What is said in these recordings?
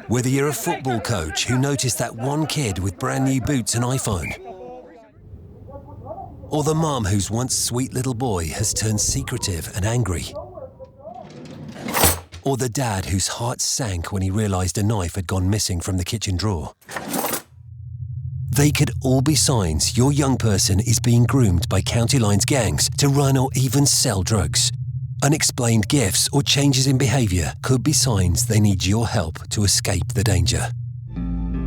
Whether you're a football coach who noticed that one kid with brand new boots and iPhone, or the mum whose once sweet little boy has turned secretive and angry, or the dad whose heart sank when he realised a knife had gone missing from the kitchen drawer. They could all be signs your young person is being groomed by County Line's gangs to run or even sell drugs. Unexplained gifts or changes in behaviour could be signs they need your help to escape the danger.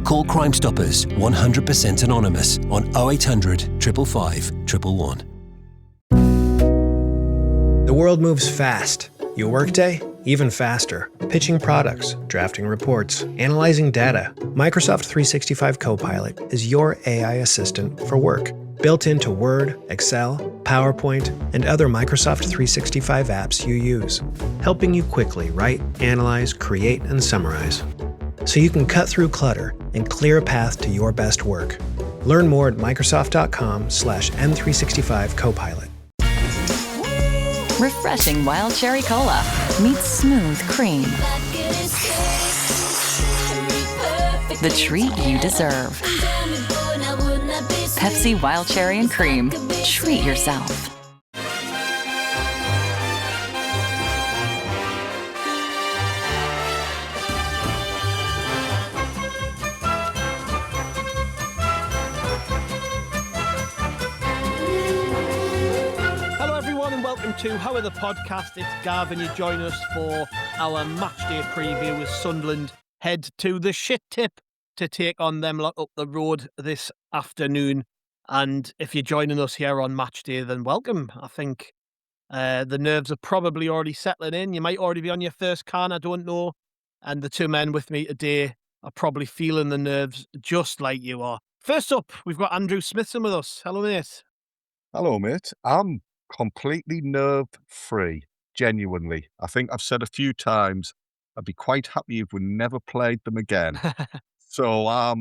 Call Crime Stoppers 100% anonymous on 0800 555 111. The world moves fast. Your workday, even faster. Pitching products, drafting reports, analyzing data. Microsoft 365 Copilot is your AI assistant for work. Built into Word, Excel, PowerPoint, and other Microsoft 365 apps you use. Helping you quickly write, analyze, create, and summarize. So you can cut through clutter and clear a path to your best work. Learn more at Microsoft.com/M365 Copilot. Refreshing wild cherry cola meets smooth cream. The treat you deserve. Pepsi Wild Cherry and Cream. Treat yourself. To How Are the Podcast. It's Gav and you join us for our matchday preview as Sunderland head to the shit tip to take on them lot up the road this afternoon. And if you're joining us here on matchday, then welcome. I think the nerves are probably already settling in. You might already be on your first can, I don't know. And the two men with me today are probably feeling the nerves just like you are. First up, we've got Andrew Smithson with us. Hello, mate. Hello, mate. I'm completely nerve-free, genuinely. I think I've said a few times, I'd be quite happy if we never played them again. So,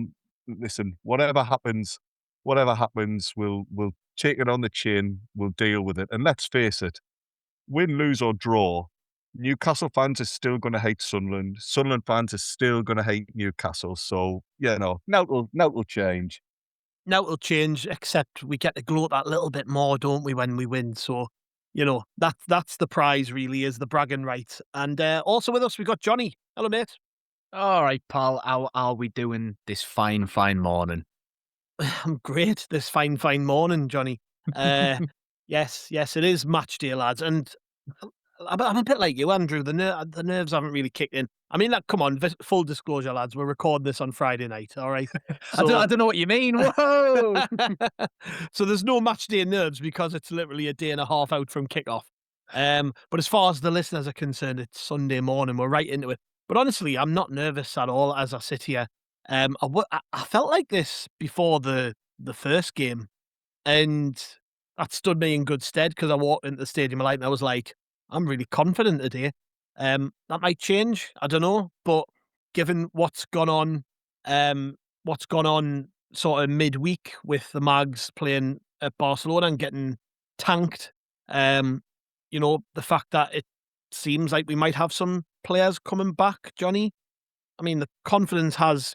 listen, whatever happens, we'll take it on the chin, we'll deal with it. And let's face it, win, lose or draw, Newcastle fans are still going to hate Sunderland. Sunderland fans are still going to hate Newcastle. So, now it'll change. Now it'll change, except we get to gloat that little bit more, don't we, when we win? So, that's the prize, really, is the bragging rights. And also with us, we've got Jonny. Hello, mate. All right, pal. How are we doing this fine morning? I'm great this fine morning, Jonny. Yes, it is match day, lads. And I'm a bit like you, Andrew. The nerves haven't really kicked in. I mean, come on, full disclosure, lads. We're recording this on Friday night, all right? So, I don't know what you mean. Whoa! So there's no match day nerves because it's literally a day and a half out from kickoff. But as far as the listeners are concerned, it's Sunday morning. We're right into it. But honestly, I'm not nervous at all as I sit here. I felt like this before the first game, and that stood me in good stead because I walked into the Stadium of Light and I was like, I'm really confident today. That might change, I don't know, but given what's gone on sort of midweek with the Mags playing at Barcelona and getting tanked, the fact that it seems like we might have some players coming back, Jonny. I mean, the confidence has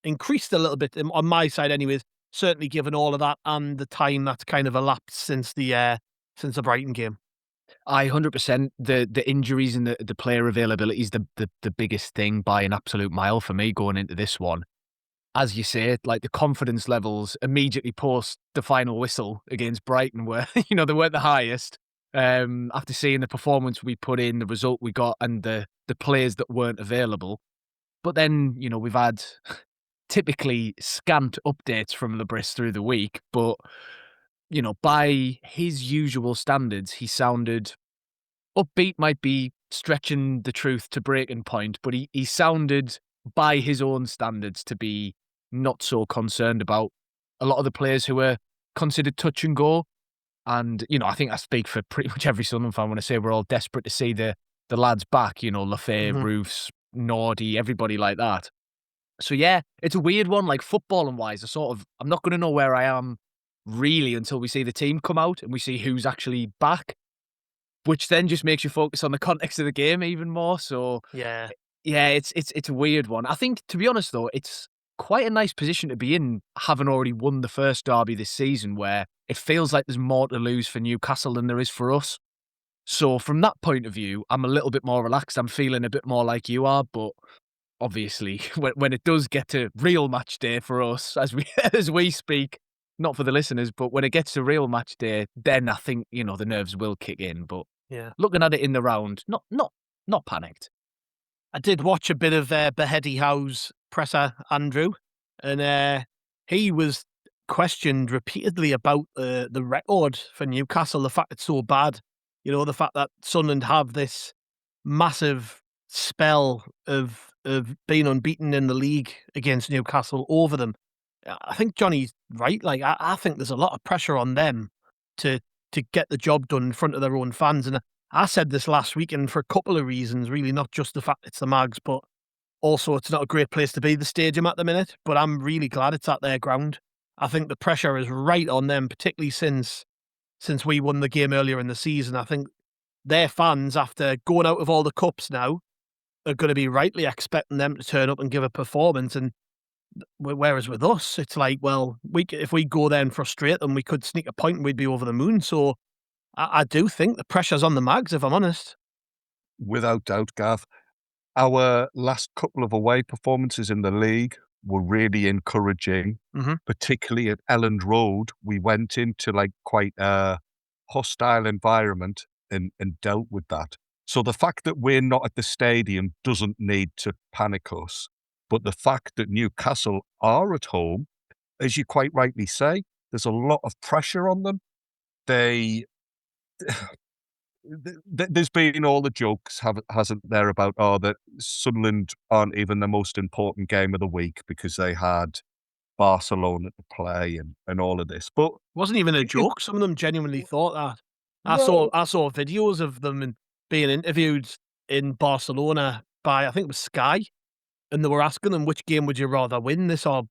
increased a little bit on my side, anyways. Certainly, given all of that and the time that's kind of elapsed since the Brighton game. 100%. The injuries and the player availability is the biggest thing by an absolute mile for me going into this one. As you say, like the confidence levels immediately post the final whistle against Brighton were, they weren't the highest. After seeing the performance we put in, the result we got, and the players that weren't available. But then, we've had typically scant updates from Le Bris through the week, but by his usual standards, he sounded upbeat, might be stretching the truth to breaking point, but he sounded, by his own standards, to be not so concerned about a lot of the players who were considered touch and go. And, I think I speak for pretty much every Sunderland fan when I say we're all desperate to see the lads back, Lafay, Roofs, Nordy, everybody like that. So, yeah, it's a weird one, like footballing wise. I'm not going to know where I am really until we see the team come out and we see who's actually back. which then just makes you focus on the context of the game even more. So Yeah. it's a weird one. I think, to be honest though, it's quite a nice position to be in, having already won the first derby this season, where it feels like there's more to lose for Newcastle than there is for us. So from that point of view, I'm a little bit more relaxed. I'm feeling a bit more like you are, but obviously when it does get to real match day for us, as we speak, not for the listeners, but when it gets to real match day, then I think, the nerves will kick in. But Yeah. looking at it in the round, not panicked. I did watch a bit of Beheady Howe's presser, Andrew, and he was questioned repeatedly about the record for Newcastle, the fact it's so bad. The fact that Sunderland have this massive spell of being unbeaten in the league against Newcastle over them. I think Johnny's right. Like, I think there's a lot of pressure on them to get the job done in front of their own fans. And I said this last week, and for a couple of reasons, really, not just the fact it's the Mags, but also it's not a great place to be, the stadium at the minute. But I'm really glad it's at their ground. I think the pressure is right on them, particularly since we won the game earlier in the season. I think their fans, after going out of all the cups now, are going to be rightly expecting them to turn up and give a performance. And whereas with us, it's like, well, if we go there and frustrate them, we could sneak a point and we'd be over the moon. So I do think the pressure's on the Mags, if I'm honest. Without doubt, Gav. Our last couple of away performances in the league were really encouraging, particularly at Elland Road. We went into quite a hostile environment and dealt with that. So the fact that we're not at the stadium doesn't need to panic us. But the fact that Newcastle are at home, as you quite rightly say, there's a lot of pressure on them. There's been all the jokes, hasn't there, about that Sunderland aren't even the most important game of the week because they had Barcelona to play and all of this. But it wasn't even a joke. Some of them genuinely thought that. I saw videos of them being interviewed in Barcelona by, I think it was Sky, and they were asking them, which game would you rather win, this or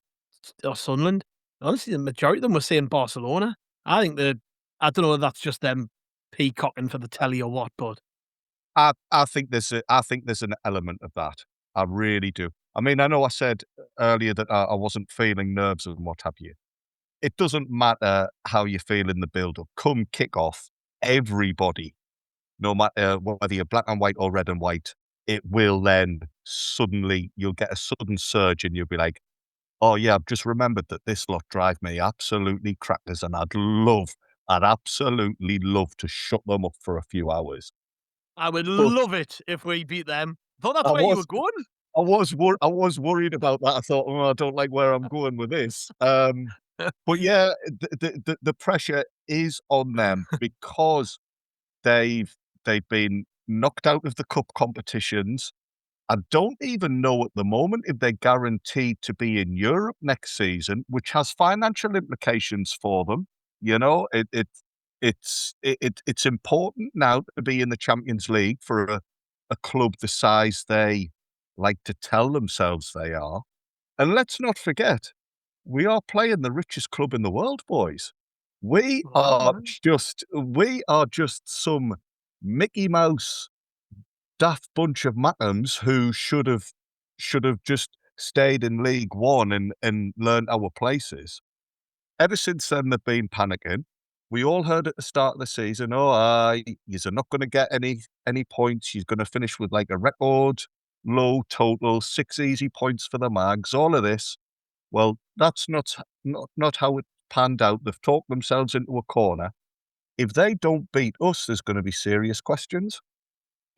Sunderland? Honestly, the majority of them were saying Barcelona. I think I don't know if that's just them peacocking for the telly or what, but I think there's an element of that. I really do. I mean, I know I said earlier that I wasn't feeling nerves and what have you. It doesn't matter how you feel in the build-up. Come kick-off, everybody, no matter whether you're black and white or red and white, it will then suddenly, you'll get a sudden surge and you'll be like, oh yeah, I've just remembered that this lot drive me absolutely crackers and I'd absolutely love to shut them up for a few hours. I would love it if we beat them. I thought that's where you were going. I was worried about that. I thought, I don't like where I'm going with this. But yeah, the pressure is on them because they've been knocked out of the cup competitions. I don't even know at the moment if they're guaranteed to be in Europe next season, which has financial implications for them. It's important now to be in the Champions League for a club the size they like to tell themselves they are. And let's not forget, we are playing the richest club in the world, boys. We are just some Mickey Mouse daft bunch of matams who should have just stayed in League One and learned our places. Ever since then, they've been panicking. We all heard at the start of the season, you're not going to get any points. You're going to finish with a record low total, 6 easy points for the Mags, all of this. Well, that's not how it panned out. They've talked themselves into a corner. If they don't beat us, there's going to be serious questions.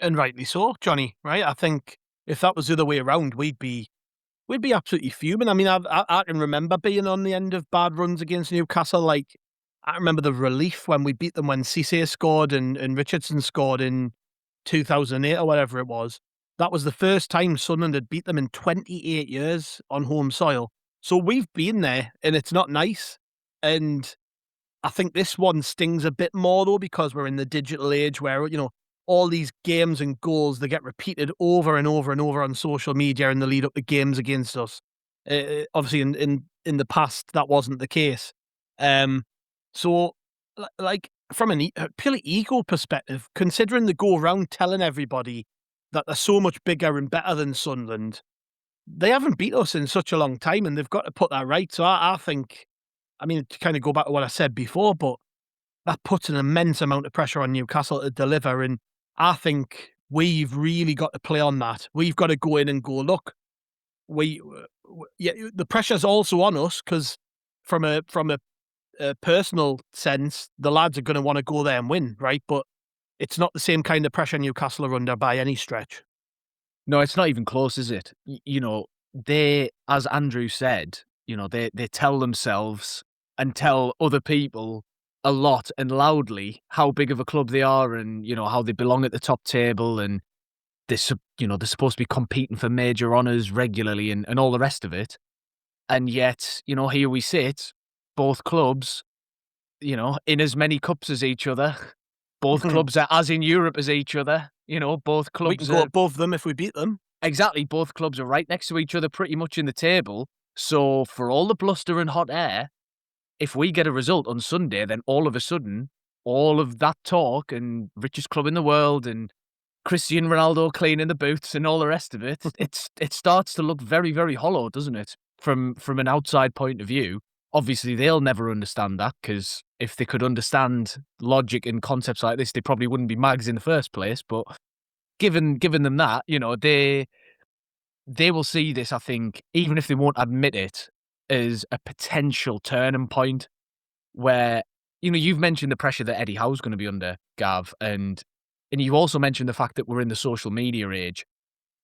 And rightly so, Johnny, right? I think if that was the other way around, we'd be absolutely fuming. I mean, I can remember being on the end of bad runs against Newcastle. I remember the relief when we beat them when Cisse scored and Richardson scored in 2008 or whatever it was. That was the first time Sunderland had beat them in 28 years on home soil. So we've been there, and it's not nice. And I think this one stings a bit more, though, because we're in the digital age where, all these games and goals, they get repeated over and over and over on social media in the lead up to games against us. Obviously, in the past, that wasn't the case. So, from a purely ego perspective, considering they go around telling everybody that they're so much bigger and better than Sunderland, they haven't beat us in such a long time, and they've got to put that right. So I think, I mean, to kind of go back to what I said before, but that puts an immense amount of pressure on Newcastle to deliver. And I think we've really got to play on that. We've got to go in and go, look, the pressure's also on us, because from a personal sense, the lads are going to want to go there and win, right? But it's not the same kind of pressure Newcastle are under by any stretch. No, it's not even close, is it? You know, they, as Andrew said, you know, they tell themselves and tell other people a lot and loudly how big of a club they are, and, you know, how they belong at the top table, and they're supposed to be competing for major honours regularly and all the rest of it. And yet, you know, here we sit, both clubs, you know, in as many cups as each other. Both clubs are as in Europe as each other. You know, both clubs we can go above them if we beat them. Exactly. Both clubs are right next to each other pretty much in the table. So for all the bluster and hot air, if we get a result on Sunday, then all of a sudden, all of that talk and richest club in the world and Cristiano Ronaldo cleaning the boots and all the rest of it, it starts to look very, very hollow, doesn't it? From an outside point of view. Obviously, they'll never understand that, because if they could understand logic and concepts like this, they probably wouldn't be mags in the first place. But given them that, you know, they will see this, I think, even if they won't admit it, as a potential turning point where, you know, you've mentioned the pressure that Eddie Howe's going to be under, Gav, and you also mentioned the fact that we're in the social media age.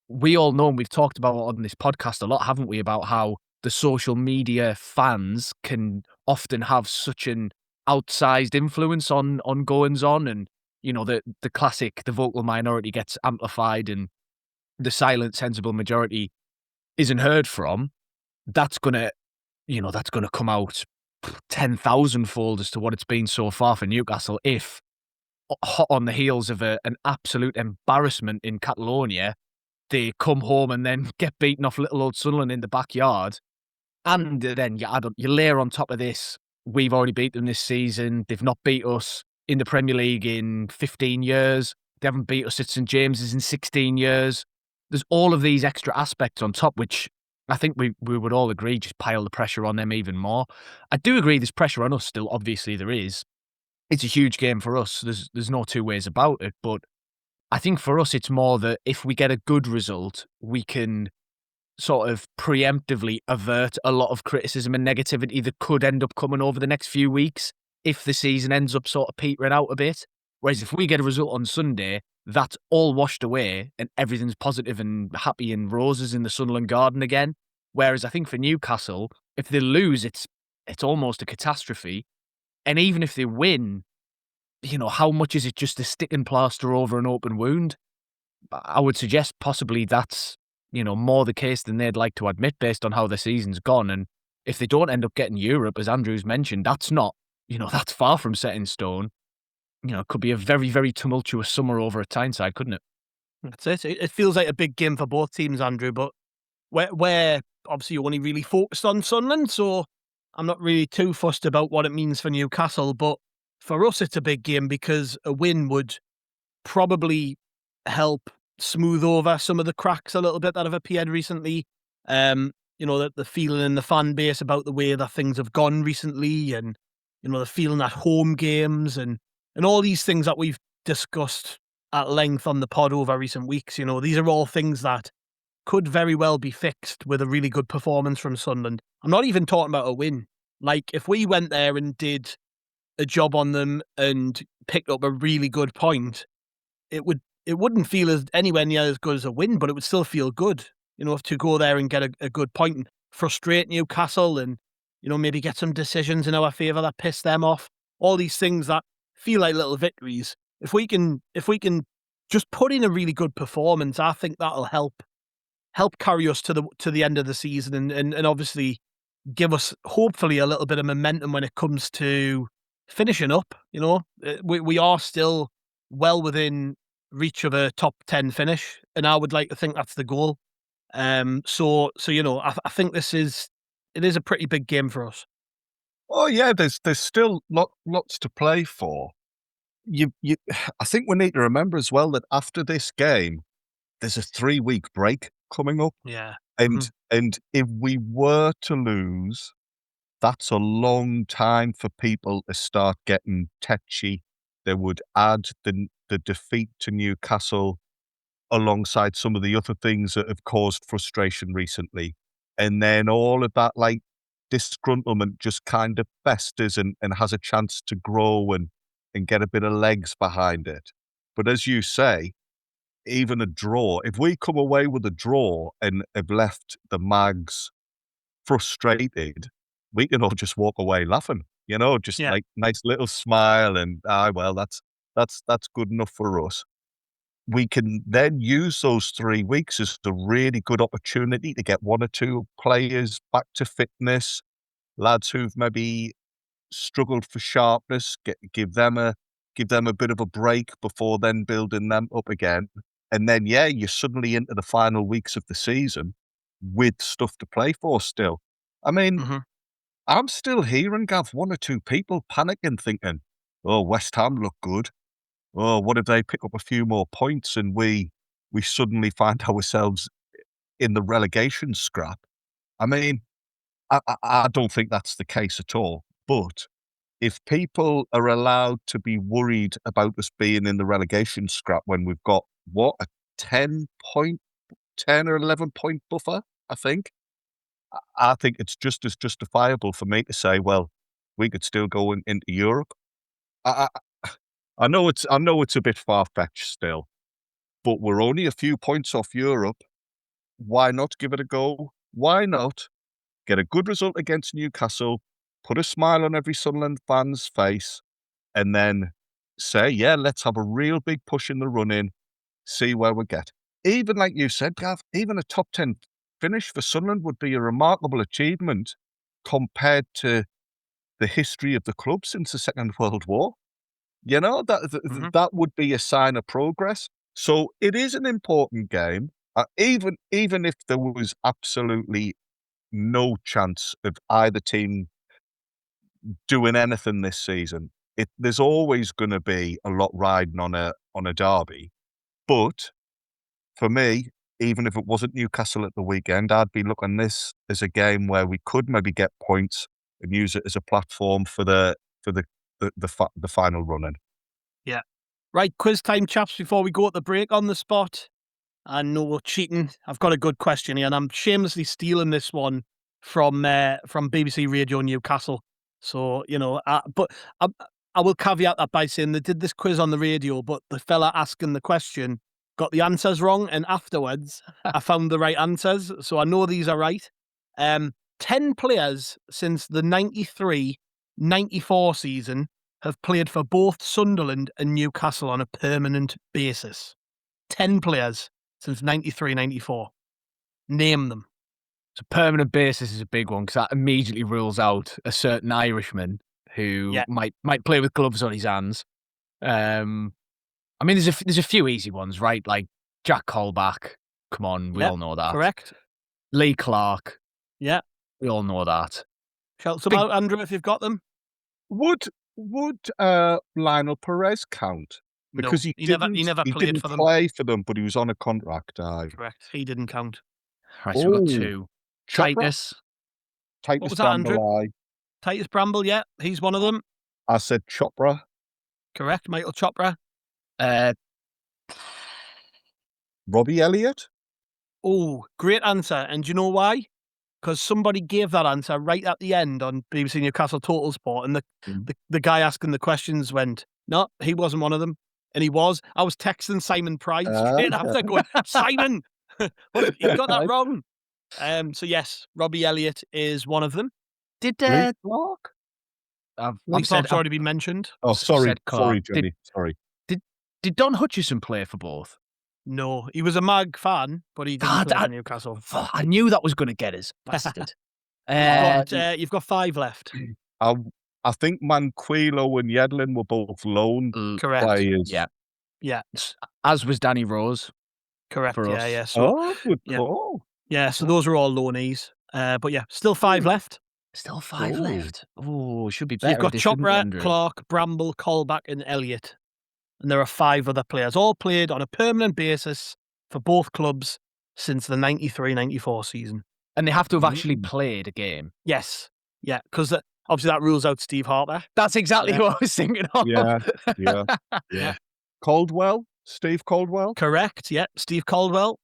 We all know, and we've talked about it on this podcast a lot, haven't we, about how the social media fans can often have such an outsized influence on goings on, and, you know, the classic, the vocal minority gets amplified and the silent, sensible majority isn't heard from. That's gonna come out 10,000-fold as to what it's been so far for Newcastle, if hot on the heels of an absolute embarrassment in Catalonia, they come home and then get beaten off little old Sunderland in the backyard. And then you layer on top of this, we've already beat them this season. They've not beat us in the Premier League in 15 years. They haven't beat us at St James's in 16 years. There's all of these extra aspects on top, which I think we would all agree just pile the pressure on them even more. I do agree there's pressure on us still. Obviously there is. It's a huge game for us. There's no two ways about it. But I think for us, it's more that if we get a good result, we can sort of preemptively avert a lot of criticism and negativity that could end up coming over the next few weeks if the season ends up sort of petering out a bit. Whereas if we get a result on Sunday, that's all washed away and everything's positive and happy and roses in the Sunderland garden again. Whereas I think for Newcastle, if they lose, it's almost a catastrophe. And even if they win, you know, how much is it just a sticking plaster over an open wound? I would suggest possibly that's, you know, more the case than they'd like to admit based on how the season's gone. And if they don't end up getting Europe, as Andrew's mentioned, that's not, you know, that's far from set in stone. You know, it could be a very, very tumultuous summer over at Tyneside, couldn't it? That's it. It feels like a big game for both teams, Andrew, but we're obviously only really focused on Sunderland, so I'm not really too fussed about what it means for Newcastle. But for us, it's a big game because a win would probably help smooth over some of the cracks a little bit that have appeared recently. You know, the feeling in the fan base about the way that things have gone recently, and, you know, the feeling at home games and all these things that we've discussed at length on the pod over recent weeks. You know, these are all things that could very well be fixed with a really good performance from Sunderland. I'm not even talking about a win. Like, if we went there and did a job on them and picked up a really good point, it wouldn't feel as anywhere near as good as a win, but it would still feel good, you know, to go there and get a good point and frustrate Newcastle and, you know, maybe get some decisions in our favour that piss them off. All these things that feel like little victories. If we can just put in a really good performance, I think that'll help carry us to the end of the season and obviously give us hopefully a little bit of momentum when it comes to finishing up. You know, we are still well within reach of a top 10 finish, and I would like to think that's the goal. So you know, I think it is a pretty big game for us. Oh yeah, there's still lots to play for. I think we need to remember as well that after this game, there's a 3-week break coming up. Yeah. And if we were to lose, that's a long time for people to start getting tetchy. They would add the defeat to Newcastle alongside some of the other things that have caused frustration recently. And then all of that like disgruntlement just kind of festers and has a chance to grow and get a bit of legs behind it. But as you say, even a draw, if we come away with a draw and have left the Mags frustrated, we can all just walk away laughing, just like nice little smile and well, that's good enough for us. We can then use those 3 weeks as a really good opportunity to get one or two players back to fitness, lads who've maybe struggled for sharpness, give them a bit of a break before then building them up again. And then, you're suddenly into the final weeks of the season with stuff to play for still. I mean, I'm still hearing, Gav, one or two people panicking, thinking, oh, West Ham look good. Oh, what if they pick up a few more points and we suddenly find ourselves in the relegation scrap? I mean, I don't think that's the case at all. But if people are allowed to be worried about us being in the relegation scrap when we've got, a 10 or 11 point buffer, I think it's just as justifiable for me to say, well, we could still go into Europe. I know it's a bit far-fetched still, but we're only a few points off Europe. Why not give it a go? Why not get a good result against Newcastle, put a smile on every Sunderland fan's face, and then say, let's have a real big push in the run-in, see where we get. Even like you said, Gav, even a top 10 finish for Sunderland would be a remarkable achievement compared to the history of the club since the Second World War. That would be a sign of progress. So it is an important game. Even if there was absolutely no chance of either team doing anything this season, there's always going to be a lot riding on a derby. But for me, even if it wasn't Newcastle at the weekend, I'd be looking at this as a game where we could maybe get points and use it as a platform for the final run-in. Yeah. Right, quiz time, chaps, before we go at the break on the spot. I know we're cheating. I've got a good question here, and I'm shamelessly stealing this one from BBC Radio Newcastle. So, but I will caveat that by saying they did this quiz on the radio, but the fella asking the question got the answers wrong, and afterwards I found the right answers. So I know these are right. 10 players since the 93-94 season have played for both Sunderland and Newcastle on a permanent basis. 10 players since 93-94. Name them. So permanent basis is a big one because that immediately rules out a certain Irishman who might play with gloves on his hands. I mean, there's a few easy ones, right? Like Jack Colback. Come on, we all know that. Correct. Lee Clark. Yeah. We all know that. Shout them out, Andrew, if you've got them. Would Lionel Perez count? Because he never played for them. Play for them, but he was on a contract. Correct. He didn't count. Right, so we've got two. Titus Bramble. Titus Bramble, yeah, he's one of them. I said Chopra. Correct, Michael Chopra. Robbie Elliott. Oh, great answer. And do you know why? Because somebody gave that answer right at the end on BBC Newcastle Total Sport, and the guy asking the questions went, no, he wasn't one of them. And he was. I was texting Simon Pride straight after going, Simon, you got that wrong. So yes, Robbie Elliott is one of them. Did Clark? Clark's already been mentioned. Oh, sorry, Jonny. Sorry. Did Don Hutchison play for both? No, he was a Mag fan, but he didn't play for Newcastle. I knew that was going to get us, bastard. You've got 5 left. I think Manquillo and Yedlin were both loan players. Yeah. As was Danny Rose. Correct. For us. Yeah. So, good call. Yeah, so those are all loanees. But yeah, still 5 left. Still 5 left. Oh, should be better. You've got Chopra, Clark, Bramble, Colback, and Elliott. and there are 5 other players, all played on a permanent basis for both clubs since the 93-94 season. And they have to have actually played a game. Yes. Yeah, because obviously that rules out Steve Harper. That's exactly what I was thinking of. Yeah. Caldwell? Steve Caldwell? Correct, yeah. Steve Caldwell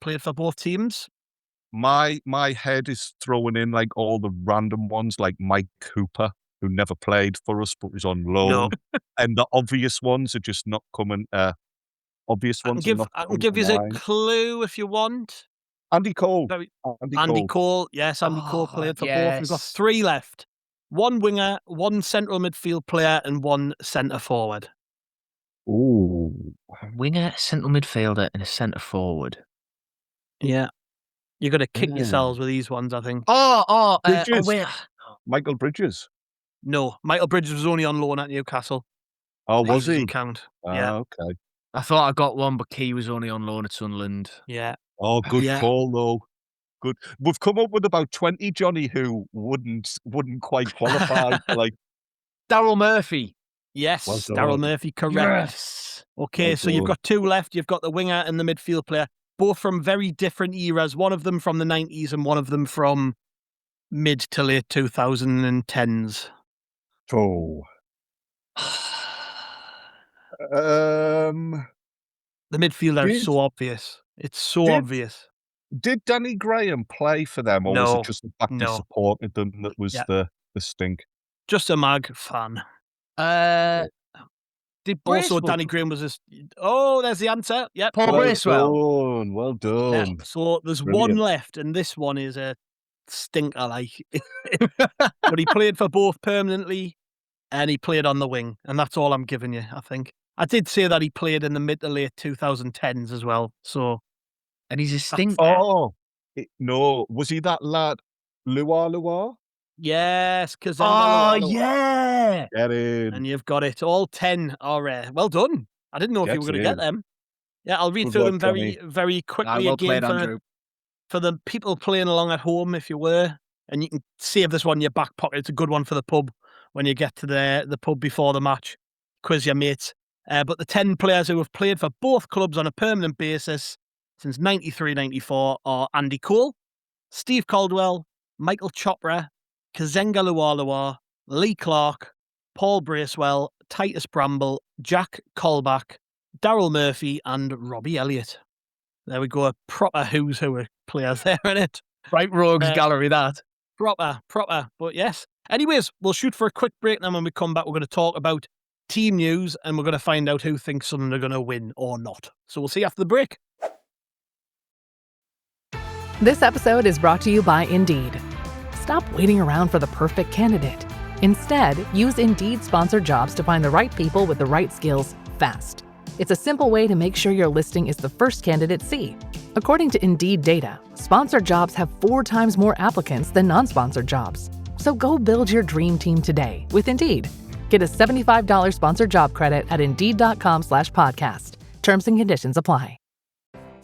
played for both teams. My head is throwing in like all the random ones, like Mike Cooper, who never played for us but was on loan. No. And the obvious ones are just not coming. Obvious ones. I can give you a clue if you want. Andy Cole. Andy Cole. Yes, Andy Cole played for both. We've got 3 left. 1 winger, 1 central midfield player, and 1 centre forward. Ooh. A winger, a central midfielder, and a centre forward. Yeah. You're going to kick yourselves with these ones, I think. Bridges. Michael Bridges. No, Michael Bridges was only on loan at Newcastle. Oh, was he? Doesn't count. Yeah. Okay. I thought I got one, but Key was only on loan at Sunderland. Yeah. Oh, good call, though. Good. We've come up with about 20, Johnny, who wouldn't quite qualify. Like Daryl Murphy. Yes, Well done. Daryl Murphy, correct. Yes. Okay, Well so you've done. got 2 left. You've got the winger and the midfield player, both from very different eras. One of them from the 90s and one of them from mid to late 2010s. Oh. The midfielder is so obvious. It's so obvious. Did Danny Graham play for them, or was No. it just the fact he No. supported them that was the stink? Just a Mag fan. Did Also, Bracewell- Danny Graham was just... Oh, there's the answer. Yep. Paul Bracewell. Well done. Yeah. So there's Brilliant. 1 left, and this one is a stinker, like. But he played for both permanently, and he played on the wing, and that's all I'm giving you, I think. I did say that he played in the mid to late 2010s as well, so... And he's a stinker. No. Was he that lad, Luar? Yes, because... yeah. Get in. And you've got it. All 10 are... well done. I didn't know if you were going to get them. Yeah, I'll read Good through work, them very, Johnny. very quickly Well again played, Andrew. for the people playing along at home, if you were. And you can save this one in your back pocket. It's a good one for the pub when you get to the pub before the match. Quiz your mates. But the 10 players who have played for both clubs on a permanent basis since 93-94 are Andy Cole, Steve Caldwell, Michael Chopra, Kazenga Lualua, Lee Clark, Paul Bracewell, Titus Bramble, Jack Colback, Daryl Murphy, and Robbie Elliott. There we go. A proper who's who of players there, innit? Right rogues gallery, that. Proper. But yes. Anyways, we'll shoot for a quick break, and then when we come back, we're going to talk about team news, and we're going to find out who thinks Sunderland are going to win or not. So we'll see you after the break. This episode is brought to you by Indeed. Stop waiting around for the perfect candidate. Instead, use Indeed sponsored jobs to find the right people with the right skills fast. It's a simple way to make sure your listing is the first candidates see. According to Indeed data, sponsored jobs have 4 times more applicants than non-sponsored jobs. So go build your dream team today with Indeed. Get a $75 sponsored job credit at Indeed.com/podcast. Terms and conditions apply.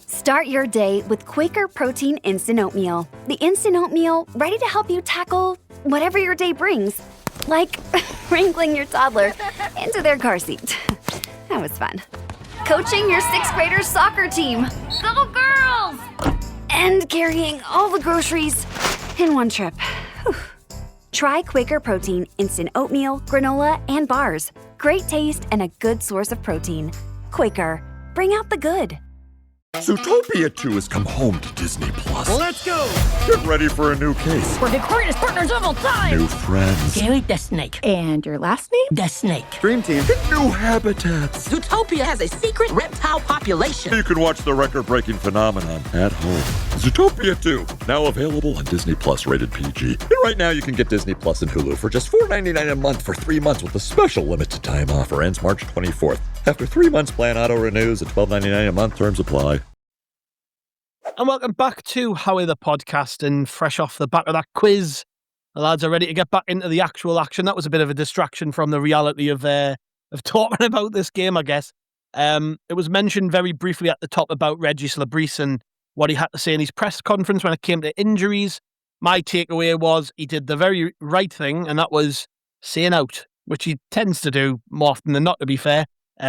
Start your day with Quaker Protein Instant Oatmeal. The instant oatmeal ready to help you tackle whatever your day brings. Like wrangling your toddler into their car seat. That was fun. Coaching your 6th graders soccer team. Go girls! And carrying all the groceries in one trip. Whew. Try Quaker Protein Instant Oatmeal, granola, and bars. Great taste and a good source of protein. Quaker, bring out the good. Zootopia 2 has come home to Disney+. Let's go! Get ready for a new case. We're the greatest partners of all time! New friends. Gary the Snake. And your last name? The Snake. Dream Team. Get new habitats. Zootopia has a secret reptile population. You can watch the record-breaking phenomenon at home. Zootopia 2, now available on Disney+, rated PG. And right now you can get Disney Plus and Hulu for just $4.99 a month for 3 months with a special limited time offer. Ends March 24th. After 3 months, plan auto-renews at $12.99 a month. Terms apply. And welcome back to Howie the Podcast, and fresh off the back of that quiz, the lads are ready to get back into the actual action. That was a bit of a distraction from the reality of talking about this game, I guess. It was mentioned very briefly at the top about Régis Le Bris and what he had to say in his press conference when it came to injuries. My takeaway was he did the very right thing, and that was saying out, which he tends to do more often than not, to be fair.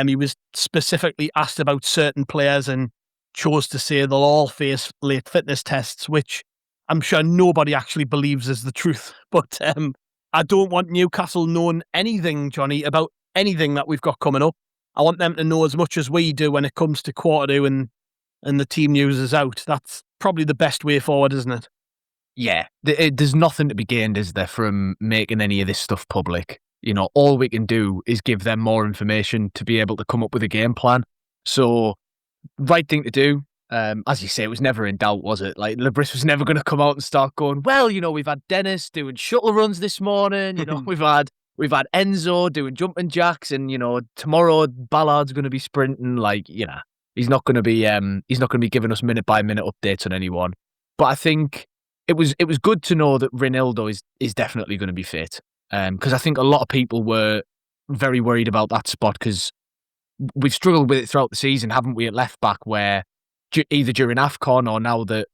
He was specifically asked about certain players and chose to say they'll all face late fitness tests, which I'm sure nobody actually believes is the truth. But I don't want Newcastle knowing anything, Jonny, about anything that we've got coming up. I want them to know as much as we do when it comes to quarter two and the team news is out. That's probably the best way forward, isn't it? Yeah, there's nothing to be gained, is there, from making any of this stuff public? You know, all we can do is give them more information to be able to come up with a game plan. So, right thing to do. As you say, it was never in doubt, was it? Like, Le Bris was never going to come out and start going, well, you know, we've had Dennis doing shuttle runs this morning. You know, we've had Enzo doing jumping jacks, and you know, tomorrow Ballard's going to be sprinting. Like, you know, he's not going to be giving us minute by minute updates on anyone. But I think it was good to know that Ronaldo is definitely going to be fit. Because I think a lot of people were very worried about that spot, because we've struggled with it throughout the season, haven't we, at left back, where either during AFCON or now that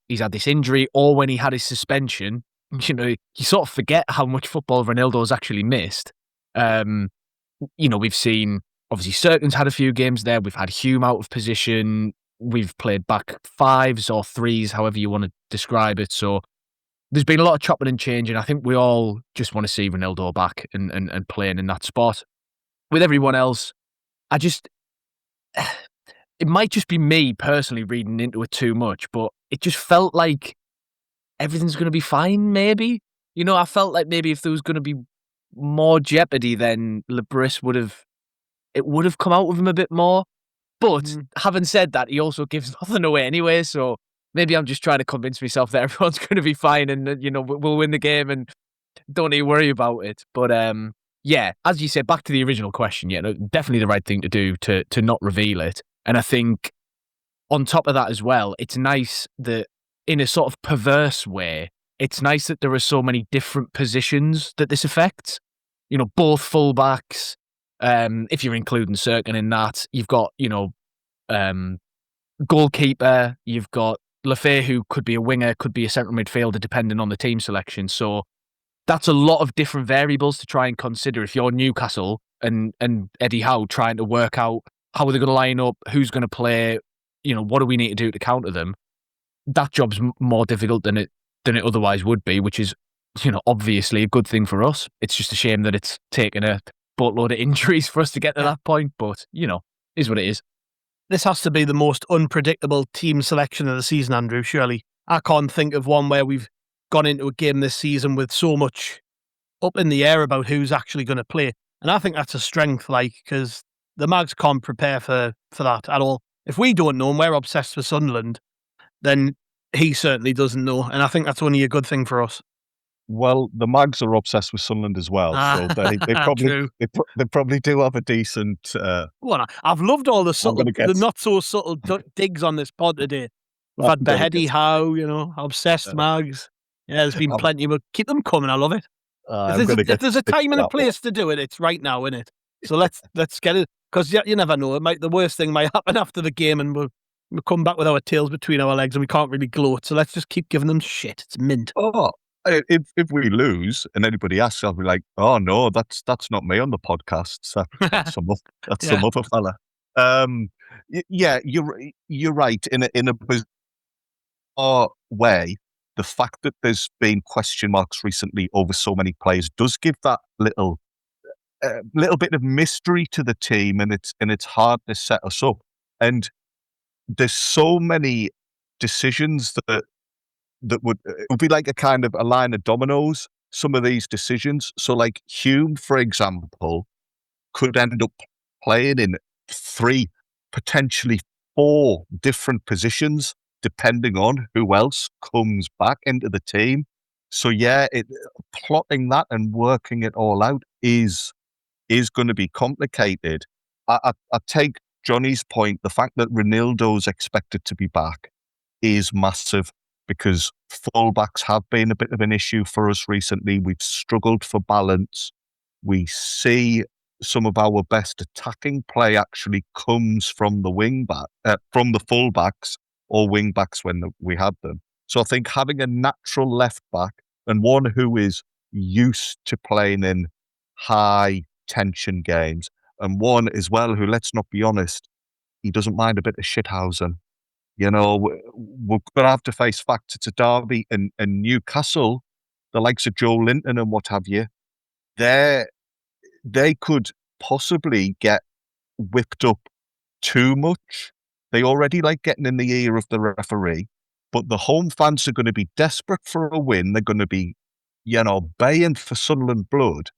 he's had this injury, or when he had his suspension, you know, you sort of forget how much football Ronaldo's actually missed. You know, we've seen, obviously, Skunks had a few games there. We've had Hume out of position. We've played back fives or threes, however you want to describe it. So there's been a lot of chopping and changing. I think we all just want to see Ronaldo back and playing in that spot. With everyone else, it might just be me personally reading into it too much, but it just felt like everything's going to be fine, maybe. You know, I felt like maybe if there was going to be more jeopardy, then Le Bris would have come out with him a bit more. But having said that, he also gives nothing away anyway, so maybe I'm just trying to convince myself that everyone's going to be fine and, you know, we'll win the game and don't need to worry about it. But yeah, as you said, back to the original question, yeah, definitely the right thing to do to not reveal it. And I think on top of that as well, it's nice that in a sort of perverse way, it's nice that there are so many different positions that this affects. You know, both fullbacks, if you're including Skunks in that, you've got, you know, goalkeeper, you've got Lafay, who could be a winger, could be a central midfielder, depending on the team selection. So that's a lot of different variables to try and consider if you're Newcastle and Eddie Howe trying to work out how are they going to line up, who's going to play, you know, what do we need to do to counter them. That job's more difficult than it otherwise would be, which is, you know, obviously a good thing for us. It's just a shame that it's taken a boatload of injuries for us to get to that point, but, you know, is what it is. This has to be the most unpredictable team selection of the season, Andrew, surely. I can't think of one where we've gone into a game this season with so much up in the air about who's actually going to play. And I think that's a strength, like, because the Mags can't prepare for that at all. If we don't know and we're obsessed with Sunderland, then he certainly doesn't know. And I think that's only a good thing for us. Well, the Mags are obsessed with Sunderland as well, so they probably do have a decent. Well, I've loved all the not so subtle digs on this pod today. We've had Beheady Howe, you know, obsessed Mags. Yeah, there's been plenty, but keep them coming. I love it. If there's a time and a place to do it, it's right now, isn't it? So let's get it, because you never know. The worst thing might happen after the game, and we'll come back with our tails between our legs, and we can't really gloat. So let's just keep giving them shit. It's mint. Oh. If we lose and anybody asks, I'll be like, "Oh no, that's not me on the podcast. That's some other fella." Yeah, you're right. In a bizarre way, the fact that there's been question marks recently over so many players does give that little bit of mystery to the team, and it's hard to set us up. And there's so many decisions that would it would be like a kind of a line of dominoes, some of these decisions. So like Hume, for example, could end up playing in 3, potentially 4 different positions, depending on who else comes back into the team. So yeah, plotting that and working it all out is going to be complicated. I take Johnny's point. The fact that Ronaldo's expected to be back is massive, because fullbacks have been a bit of an issue for us recently. We've struggled for balance. We see some of our best attacking play actually comes from the from the fullbacks or wing backs when we had them. So I think having a natural left back and one who is used to playing in high tension games, and one as well who, let's not be honest, he doesn't mind a bit of shithousing. You know, we're going to have to face facts. It's a derby, and Newcastle, the likes of Joe Linton and what have you, they could possibly get whipped up too much. They already like getting in the ear of the referee, but the home fans are going to be desperate for a win. They're going to be, you know, baying for Sunderland blood.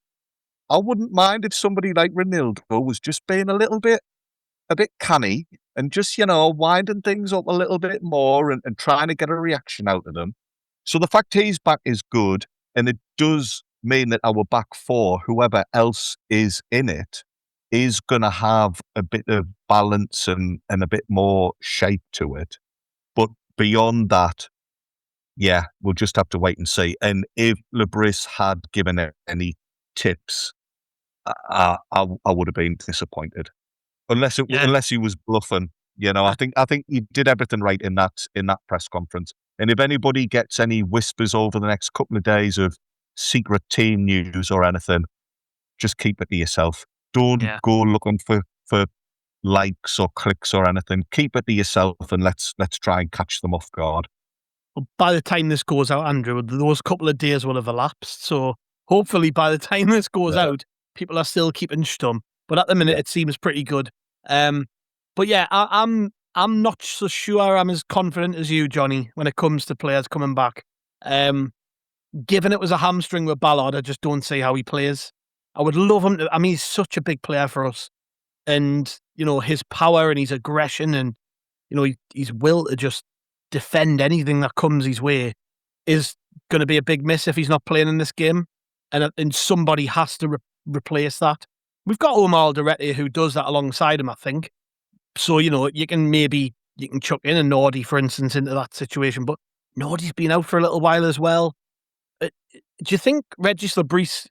I wouldn't mind if somebody like Ronaldo was just being a bit canny and just, you know, winding things up a little bit more and trying to get a reaction out of them. So the fact he's back is good, and it does mean that our back four, whoever else is in it, is going to have a bit of balance and a bit more shape to it. But beyond that, yeah, we'll just have to wait and see. And if Le Bris had given it any tips, I would have been disappointed. Unless he was bluffing, you know. I think he did everything right in that press conference. And if anybody gets any whispers over the next couple of days of secret team news or anything, just keep it to yourself. Don't go looking for likes or clicks or anything. Keep it to yourself, and let's try and catch them off guard. Well, by the time this goes out, Andrew, those couple of days will have elapsed. So hopefully by the time this goes out, people are still keeping stum. But at the minute, it seems pretty good. But yeah, I'm not so sure I'm as confident as you, Jonny, when it comes to players coming back. Given it was a hamstring with Ballard, I just don't see how he plays. I would love him to. I mean, he's such a big player for us, and you know his power and his aggression, and you know his will to just defend anything that comes his way is going to be a big miss if he's not playing in this game, and somebody has to replace that. We've got Omar Alderete who does that alongside him, I think. So, you know, you can chuck in a Nordy, for instance, into that situation. But Nordy's been out for a little while as well. Do you think Régis Le Bris,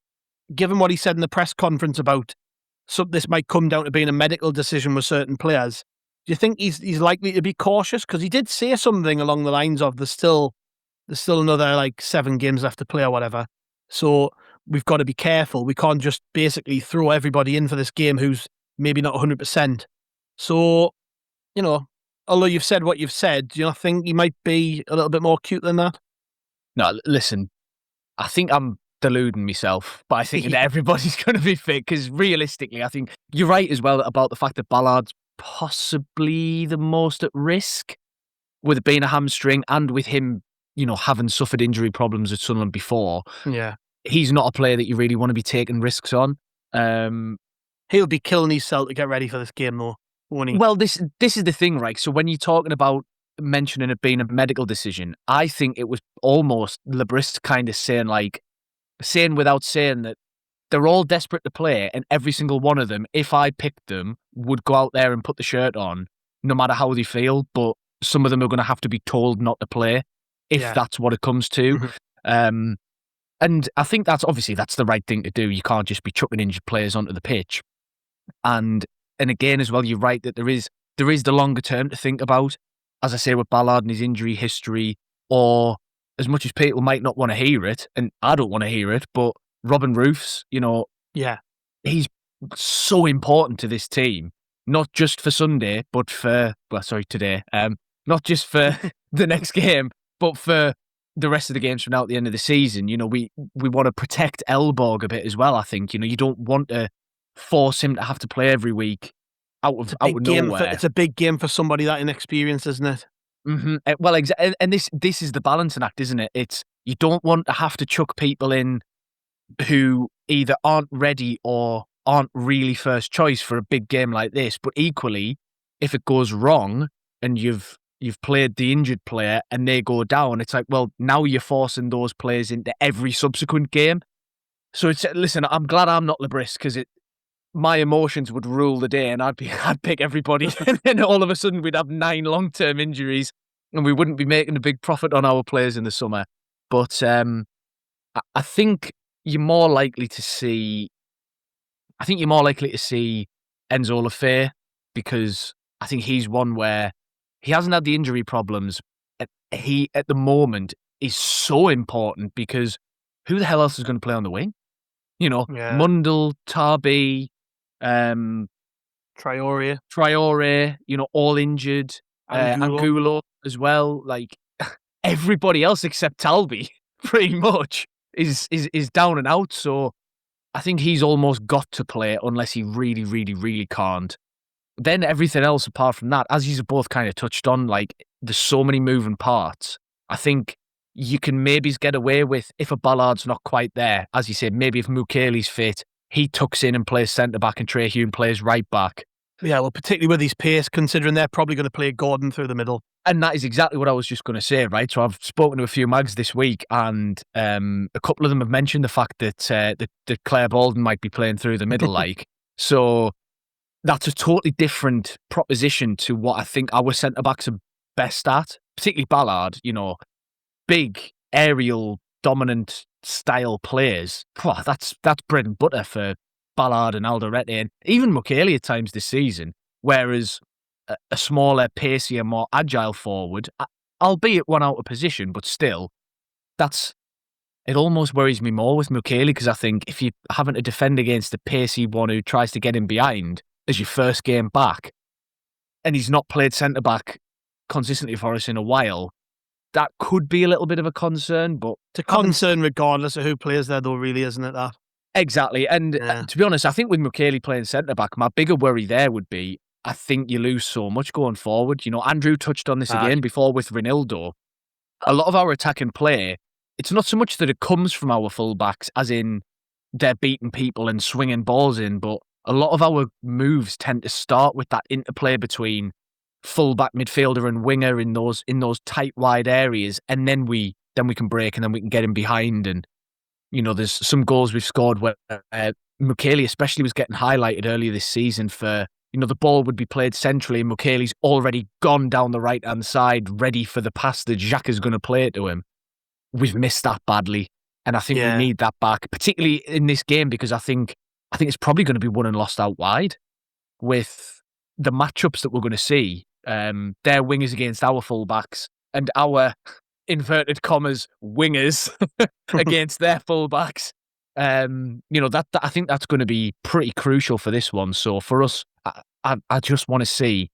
given what he said in the press conference about this might come down to being a medical decision with certain players, do you think he's likely to be cautious? Because he did say something along the lines of there's still another like 7 games left to play or whatever. So we've got to be careful. We can't just basically throw everybody in for this game who's maybe not 100%. So, you know, although you've said what you've said, do you not think he might be a little bit more cute than that? No, listen, I think I'm deluding myself, but I think that everybody's going to be fit because realistically, I think you're right as well about the fact that Ballard's possibly the most at risk with it being a hamstring and with him, you know, having suffered injury problems at Sunderland before. Yeah. He's not a player that you really want to be taking risks on. He'll be killing himself to get ready for this game, though, won't he? Well, this is the thing, right? So when you're talking about mentioning it being a medical decision, I think it was almost Le Bris kind of saying without saying that they're all desperate to play, and every single one of them, if I picked them, would go out there and put the shirt on, no matter how they feel. But some of them are going to have to be told not to play if that's what it comes to. Mm-hmm. And I think that's the right thing to do. You can't just be chucking injured players onto the pitch. And again, as well, you're right that there is the longer term to think about. As I say, with Ballard and his injury history, or as much as people might not want to hear it, and I don't want to hear it, but Robin Roofs, you know, he's so important to this team, not just for Sunday, but today. Not just for the next game, but for the rest of the games from now at the end of the season. You know, we want to protect Elborg a bit as well, I think. You know, you don't want to force him to have to play every week out of nowhere. It's a big game for somebody that inexperienced, isn't it? Mm-hmm. Well, exactly. And this is the balancing act, isn't it? It's you don't want to have to chuck people in who either aren't ready or aren't really first choice for a big game like this. But equally, if it goes wrong and you've played the injured player and they go down, it's like, well, now you're forcing those players into every subsequent game. So listen, I'm glad I'm not Le Bris because my emotions would rule the day and I'd pick everybody and then all of a sudden we'd have 9 long-term injuries and we wouldn't be making a big profit on our players in the summer. But I think you're more likely to see Enzo Lefebvre because I think he's one where he hasn't had the injury problems. He, at the moment, is so important because who the hell else is going to play on the wing? You know, Mundell, Tarby, Traore, all injured. Angulo as well. Like everybody else except Talby, pretty much, is down and out. So I think he's almost got to play unless he really, really, really can't. Then everything else apart from that, as you've both kind of touched on, like there's so many moving parts. I think you can maybe get away with if a Ballard's not quite there. As you said, maybe if Mukele's fit, he tucks in and plays centre-back and Trey Hume plays right-back. Yeah, well, particularly with his pace, considering they're probably going to play Gordon through the middle. And that is exactly what I was just going to say, right? So I've spoken to a few mags this week, and a couple of them have mentioned the fact that that Claire Bolden might be playing through the middle, like. So that's a totally different proposition to what I think our centre-backs are best at, particularly Ballard, big, aerial, dominant style players. That's bread and butter for Ballard and Alderete and even Mukele at times this season, whereas a smaller, pacier, more agile forward, albeit one out of position, but still, it almost worries me more with Mukele because I think if you're having to defend against a pacey one who tries to get in behind as your first game back, and he's not played centre-back consistently for us in a while, that could be a little bit of a concern. But it's a concern regardless of who plays there, though, really, isn't it, that? Exactly. And to be honest, I think with Mukele playing centre-back, my bigger worry there would be, I think you lose so much going forward. Andrew touched on this again before with Ronaldo. A lot of our attacking play, it's not so much that it comes from our fullbacks, as in they're beating people and swinging balls in, but a lot of our moves tend to start with that interplay between fullback, midfielder, and winger in those tight, wide areas, and then we can break and then we can get in behind. And there's some goals we've scored where Mukele especially was getting highlighted earlier this season for, the ball would be played centrally and Mukele's already gone down the right-hand side, ready for the pass that Jacques is going to play it to him. We've missed that badly. And I think we need that back, particularly in this game, because I think it's probably going to be won and lost out wide with the matchups that we're going to see. Their wingers against our fullbacks and our inverted commas wingers against their fullbacks. That I think that's going to be pretty crucial for this one. So for us, I just want to see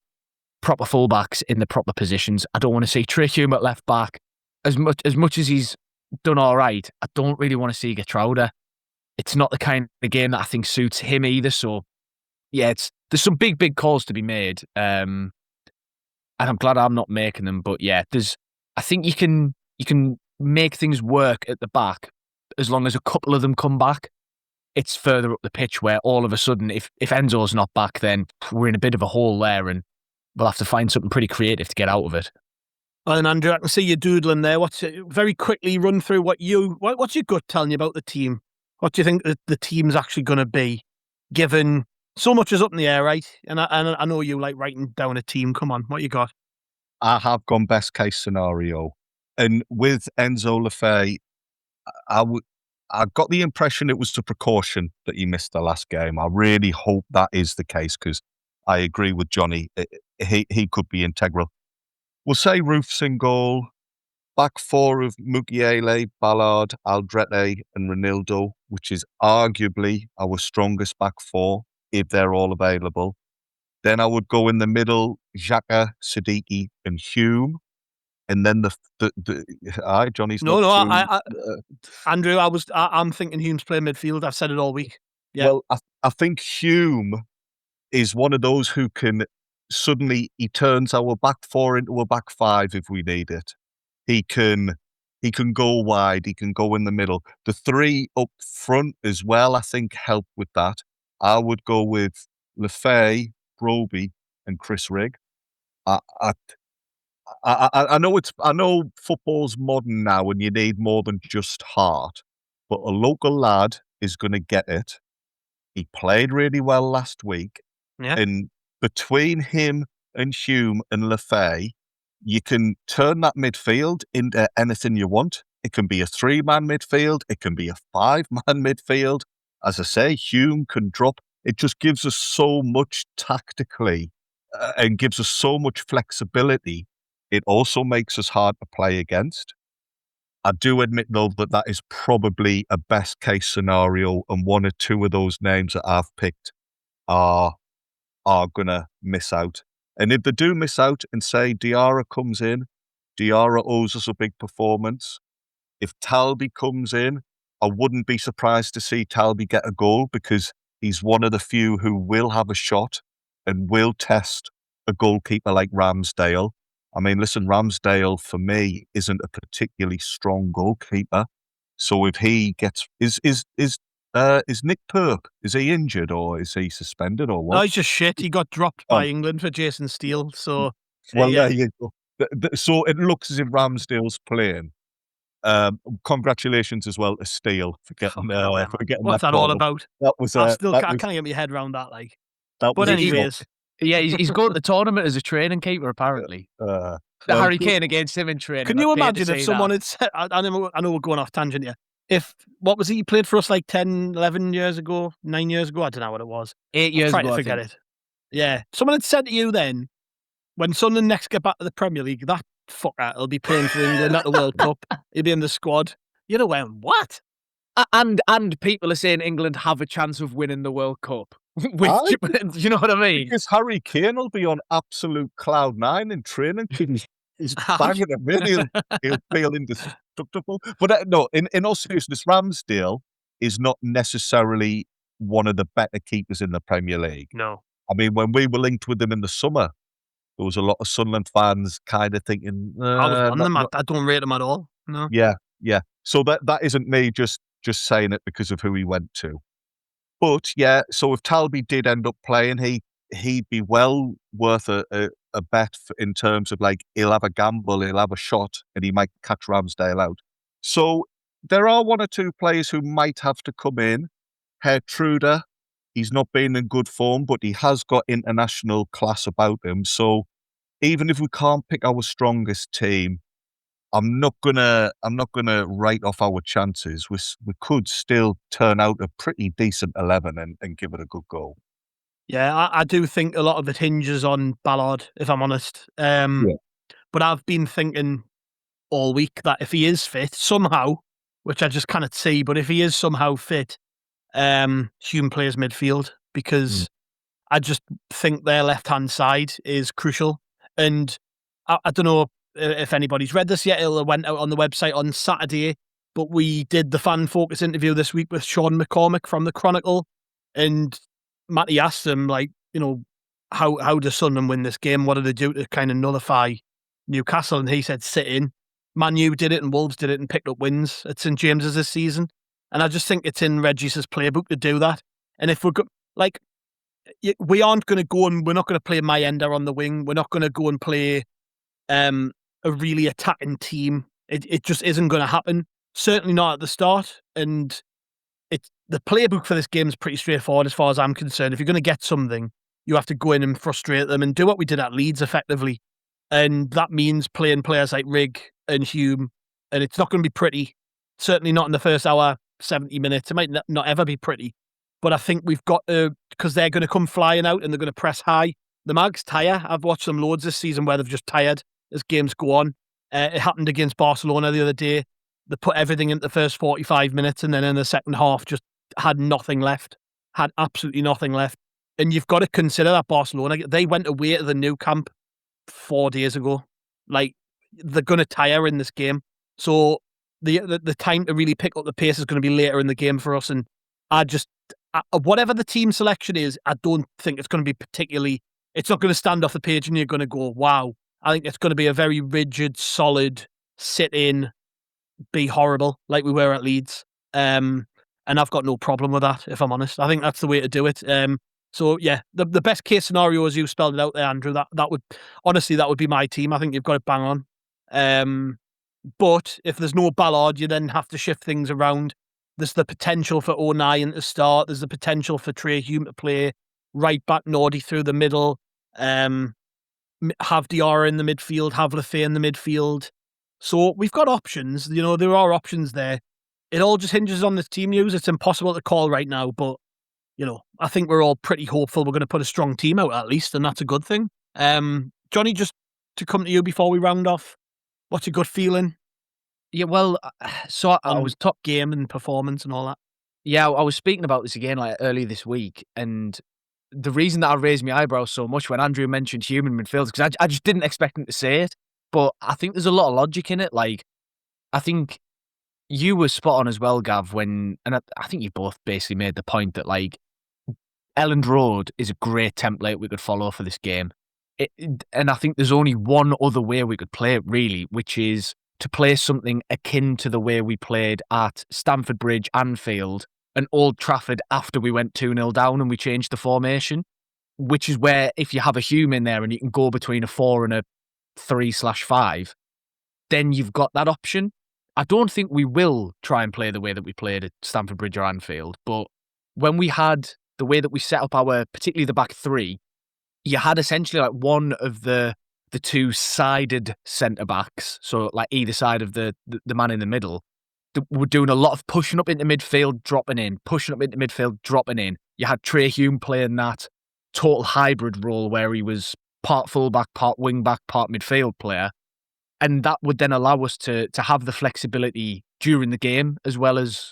proper fullbacks in the proper positions. I don't want to see Trey Hume at left back. As much as he's done all right, I don't really want to see Getrauda. It's not the kind of game that I think suits him either. So yeah, there's some big calls to be made. And I'm glad I'm not making them. But yeah, I think you can make things work at the back as long as a couple of them come back. It's further up the pitch where all of a sudden, if Enzo's not back, then we're in a bit of a hole there and we'll have to find something pretty creative to get out of it. And Andrew, I can see you doodling there. Very quickly run through what's your gut telling you about the team? What do you think the team's actually going to be, given so much is up in the air, right? And I know you like writing down a team. Come on, what you got? I have gone best case scenario. And with Enzo Lefebvre, I got the impression it was a precaution that he missed the last game. I really hope that is the case because I agree with Jonny. He could be integral. We'll say Roof's in goal. Back four of Mukiele, Ballard, Alderete and Ronaldo, which is arguably our strongest back four if they're all available. Then I would go in the middle, Xhaka, Siddiqui and Hume. And then Jonny's Andrew, I'm thinking Hume's playing midfield. I've said it all week. Yeah. Well, I think Hume is one of those who can suddenly he turns our back four into a back five if we need it. He can go wide. He can go in the middle. The three up front as well, I think, help with that. I would go with Lefebvre, Broby, and Chris Rigg. I know football's modern now and you need more than just heart, but a local lad is going to get it. He played really well last week. Yeah. And between him and Hume and Lefebvre, you can turn that midfield into anything you want. It can be a 3-man midfield. It can be a 5-man midfield. As I say, Hume can drop. It just gives us so much tactically and gives us so much flexibility. It also makes us hard to play against. I do admit, though, that is probably a best-case scenario, and one or two of those names that I've picked are going to miss out. And if they do miss out and say Diarra comes in, Diarra owes us a big performance. If Talby comes in, I wouldn't be surprised to see Talby get a goal because he's one of the few who will have a shot and will test a goalkeeper like Ramsdale. I mean, listen, Ramsdale for me isn't a particularly strong goalkeeper. So if he gets is Nick Pope, is he injured or is he suspended or what? No, he's just shit. He got dropped by England for Jason Steele. So well, yeah. there you go. So it looks as if Ramsdale's playing. Congratulations as well to Steele for getting what's that all about? That was I can't get my head around that. Like, but anyways, yeah, he's going to the tournament as a training keeper apparently. Harry Kane against him in training. Can you imagine if someone had said? I know we're going off tangent here. If what was he played for us like 10, 11 years ago, 9 years ago? I don't know what it was. 8 years ago. Trying to forget it. Yeah, someone had said to you then, when Sunderland next get back to the Premier League, that fucker will be playing for England at the World Cup. He'll be in the squad. You'd have went, what? And people are saying England have a chance of winning the World Cup. Which, you know what I mean? Because Harry Kane will be on absolute cloud 9 in training. He's banging him in. He'll feel indestructible. But no, in all seriousness, Ramsdale is not necessarily one of the better keepers in the Premier League. No. I mean, when we were linked with him in the summer, there was a lot of Sunderland fans kind of thinking, I was on them. I don't rate him at all. No. Yeah. So that isn't me just saying it because of who he went to. But yeah, so if Talby did end up playing, he'd be well worth a bet in terms of like he'll have a gamble, he'll have a shot, and he might catch Ramsdale out. So there are one or two players who might have to come in. Truder, he's not been in good form, but he has got international class about him. So even if we can't pick our strongest team, I'm not gonna write off our chances. We could still turn out a pretty decent 11 and give it a good go. Yeah, I do think a lot of it hinges on Ballard, if I'm honest. But I've been thinking all week that if he is fit somehow, which I just cannot see, but if he is somehow fit, Hume plays midfield because I just think their left-hand side is crucial. And I don't know if anybody's read this yet. It went out on the website on Saturday, but we did the fan focus interview this week with Sean McCormick from the Chronicle, and Matty asked him, like, you know, how does Sunderland win this game? What do they do to kind of nullify Newcastle? And he said, sit in. Man U did it and Wolves did it and picked up wins at St James's this season. And I just think it's in Régis' playbook to do that. And if we're we aren't going to go and we're not going to play Mayenda on the wing. We're not going to go and play a really attacking team. It just isn't going to happen. Certainly not at the start. And the playbook for this game is pretty straightforward as far as I'm concerned. If you're going to get something, you have to go in and frustrate them and do what we did at Leeds effectively. And that means playing players like Rig and Hume. And it's not going to be pretty. Certainly not in the first hour, 70 minutes. It might not ever be pretty. But I think we've got to, because they're going to come flying out and they're going to press high. The Mags tire. I've watched them loads this season where they've just tired as games go on. It happened against Barcelona the other day. They put everything into the first 45 minutes and then in the second half just had nothing left. Had absolutely nothing left. And you've got to consider that Barcelona, they went away to the Nou Camp 4 days ago. Like, they're going to tire in this game. So the time to really pick up the pace is going to be later in the game for us. And whatever the team selection is, I don't think it's going to be particularly, it's not going to stand off the page and you're going to go, wow. I think it's going to be a very rigid, solid, sit in, be horrible like we were at Leeds. And I've got no problem with that, if I'm honest. I think that's the way to do it. So yeah, the best case scenario, as you spelled it out there, Andrew, that would be my team. I think you've got it bang on. But if there's no Ballard, you then have to shift things around. There's the potential for O'Nien to start. There's the potential for Trey Hume to play right back, Nordy through the middle. Have Diarra in the midfield, have Lefay in the midfield. So we've got options. You know, there are options there. It all just hinges on the team news. It's impossible to call right now, but, you know, I think we're all pretty hopeful we're going to put a strong team out at least, and that's a good thing. Jonny, just to come to you before we round off, what's your gut feeling? Yeah, well, so I was top game and performance and all that. Yeah, I was speaking about this again like earlier this week, and the reason that I raised my eyebrows so much when Andrew mentioned human midfielders, because I just didn't expect him to say it. But I think there's a lot of logic in it. Like, I think you were spot on as well, Gav, and I think you both basically made the point that, like, Elland Road is a great template we could follow for this game. And I think there's only one other way we could play it, really, which is to play something akin to the way we played at Stamford Bridge, Anfield, and Old Trafford after we went 2-0 down and we changed the formation, which is where if you have a human there and you can go between a 4 and a 3/5, then you've got that option. I don't think we will try and play the way that we played at Stamford Bridge or Anfield, but when we had the way that we set up particularly the back three, you had essentially like one of the two-sided centre-backs, so like either side of the man in the middle, were doing a lot of pushing up into midfield, dropping in, pushing up into midfield, dropping in. You had Trey Hume playing that total hybrid role where he was part fullback, part wing-back, part midfield player, and that would then allow us to have the flexibility during the game as well as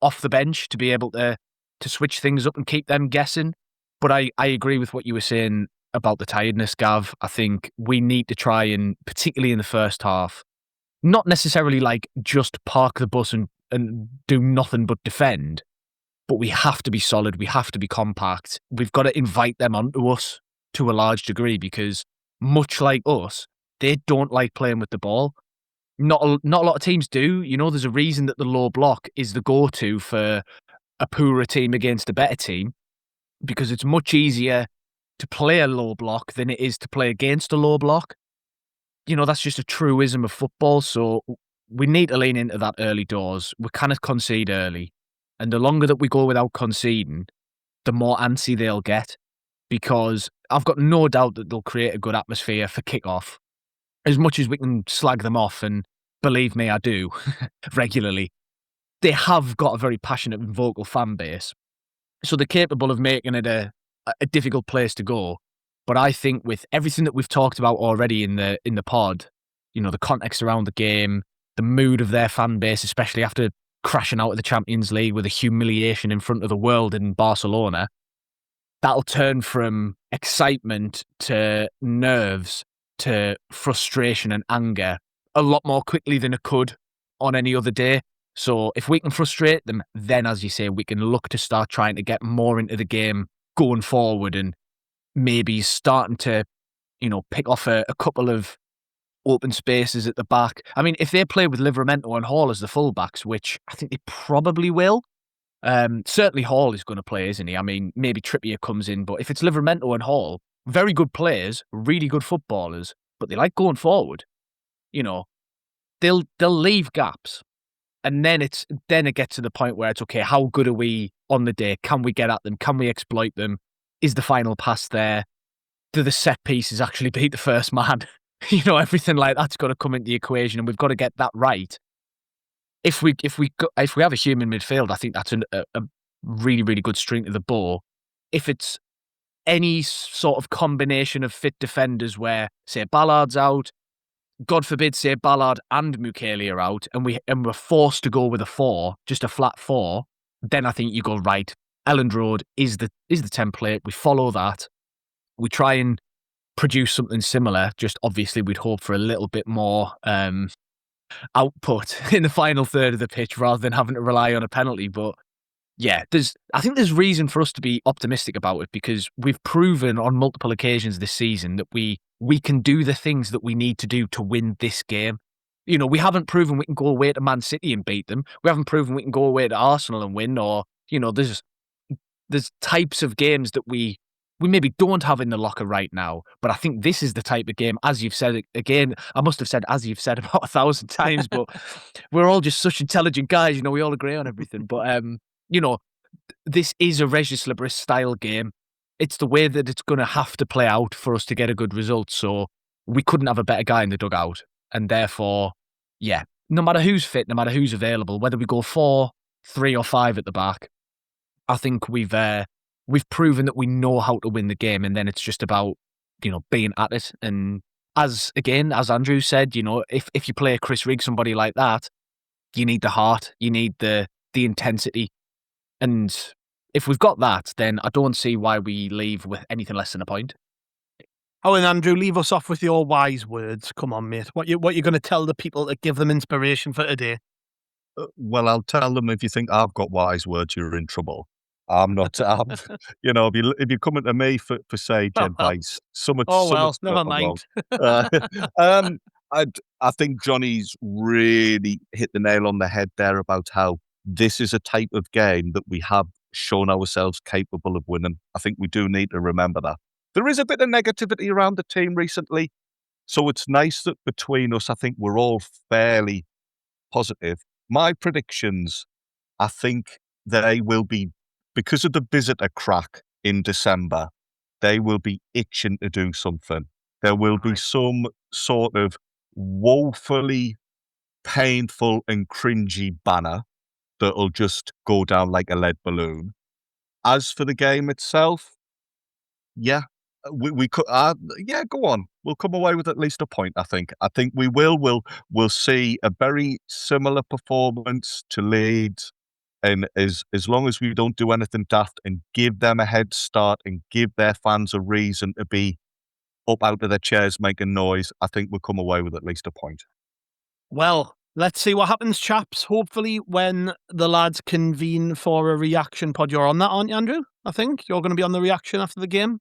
off the bench to be able to switch things up and keep them guessing. But I agree with what you were saying about the tiredness, Gav. I think we need to try and, particularly in the first half, not necessarily like just park the bus and do nothing but defend, but we have to be solid. We have to be compact. We've got to invite them onto us to a large degree because much like us, they don't like playing with the ball. Not a lot of teams do. You know, there's a reason that the low block is the go-to for a poorer team against a better team, because it's much easier to play a low block than it is to play against a low block. You know, that's just a truism of football. So we need to lean into that early doors. We cannot concede early. And the longer that we go without conceding, the more antsy they'll get, because I've got no doubt that they'll create a good atmosphere for kickoff. As much as we can slag them off, and believe me, I do regularly, they have got a very passionate and vocal fan base. So they're capable of making it a difficult place to go. But I think with everything that we've talked about already in the pod, you know, the context around the game, the mood of their fan base, especially after crashing out of the Champions League with a humiliation in front of the world in Barcelona, that'll turn from excitement to nerves to frustration and anger a lot more quickly than it could on any other day. So if we can frustrate them, then, as you say, we can look to start trying to get more into the game going forward and maybe starting to, you know, pick off a couple of open spaces at the back. I mean, if they play with Livramento and Hall as the fullbacks, which I think they probably will, certainly Hall is going to play, isn't he? I mean, maybe Trippier comes in, but if it's Livramento and Hall, very good players, really good footballers, but they like going forward. You know, they'll leave gaps. And then it gets to the point where it's, okay, how good are we on the day? Can we get at them? Can we exploit them? Is the final pass there? Do the set pieces actually beat the first man? You know, everything like that's got to come into the equation, and we've got to get that right. If we have a human midfield, I think that's a really, really good string to the bow. If it's any sort of combination of fit defenders where, say, Ballard's out, God forbid, say Ballard and Mukiele are out, and we're forced to go with a 4, just a flat 4, then I think you go, right, Elland Road is the template. We follow that. We try and produce something similar. Just obviously, we'd hope for a little bit more output in the final third of the pitch rather than having to rely on a penalty. But yeah, I think there's reason for us to be optimistic about it, because we've proven on multiple occasions this season that we can do the things that we need to do to win this game. You know, we haven't proven we can go away to Man City and beat them. We haven't proven we can go away to Arsenal and win, or, you know, there's types of games that we maybe don't have in the locker right now. But I think this is the type of game, as you've said again, I must have said as you've said about 1,000 times, but we're all just such intelligent guys, you know, we all agree on everything. But you know, this is a Régis Le Bris style game. It's the way that it's going to have to play out for us to get a good result. So we couldn't have a better guy in the dugout. And therefore, yeah, no matter who's fit, no matter who's available, whether we go 4, 3 or 5 at the back, I think we've proven that we know how to win the game. And then it's just about, you know, being at it. And as Andrew said, you know, if you play a Chris Rigg, somebody like that, you need the heart, you need the intensity. And if we've got that, then I don't see why we leave with anything less than a point. Oh, and Andrew, leave us off with your wise words. Come on, mate. What you going to tell the people to give them inspiration for today? Well, I'll tell them if you think I've got wise words, you're in trouble. I'm not. If you're coming to me for sage advice, never mind. I think Johnny's really hit the nail on the head there about how this is a type of game that we have shown ourselves capable of winning. I think we do need to remember that. There is a bit of negativity around the team recently, so it's nice that between us, I think we're all fairly positive. My predictions, I think they will be, because of the visitor crack in December, they will be itching to do something. There will be some sort of woefully painful and cringy banner that'll just go down like a lead balloon. As for the game itself, yeah, we could. Go on. We'll come away with at least a point. I think we will. We'll see a very similar performance to Leeds, and as long as we don't do anything daft and give them a head start and give their fans a reason to be up out of their chairs making noise, I think we'll come away with at least a point. Well, let's see what happens, chaps. Hopefully, when the lads convene for a reaction pod, you're on that, aren't you, Andrew? I think you're going to be on the reaction after the game.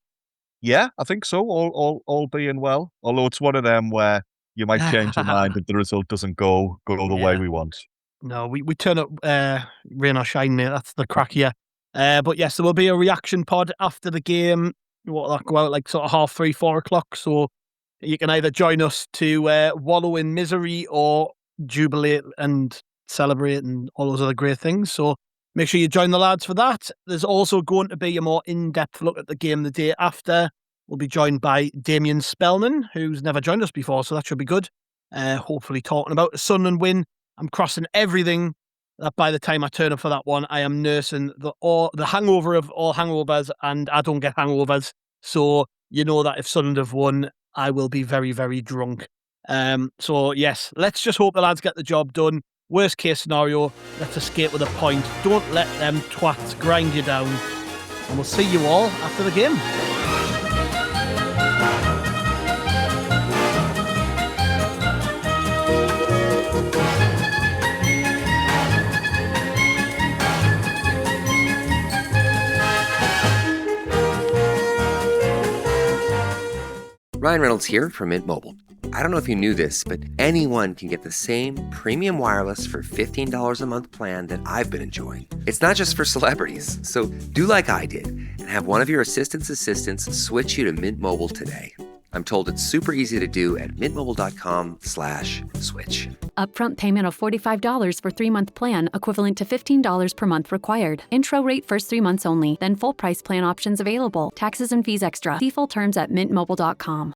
Yeah, I think so. All being well. Although it's one of them where you might change your mind if the result doesn't go the way we want. No, we turn up rain or shine, mate. That's the crack here. But yes, there will be a reaction pod after the game. That'll go out like sort of 3:30, 4 o'clock. So you can either join us to wallow in misery or jubilate and celebrate and all those other great things. So make sure you join the lads for that. There's also going to be a more in-depth look at the game the day after. We'll be joined by Damien Spellman, who's never joined us before, so that should be good. Hopefully talking about the Sunderland win. I'm crossing everything that by the time I turn up for that one, I am nursing the hangover of all hangovers, and I don't get hangovers. So you know that if Sunderland have won, I will be very, very drunk. So yes, let's just hope the lads get the job done. Worst case scenario, let's escape with a point. Don't let them twats grind you down. And we'll see you all after the game. Ryan Reynolds here from Mint Mobile. I don't know if you knew this, but anyone can get the same premium wireless for $15 a month plan that I've been enjoying. It's not just for celebrities. So do like I did and have one of your assistants switch you to Mint Mobile today. I'm told it's super easy to do at mintmobile.com/switch. Upfront payment of $45 for 3-month plan, equivalent to $15 per month required. Intro rate first 3 months only, then full price plan options available. Taxes and fees extra. See full terms at mintmobile.com.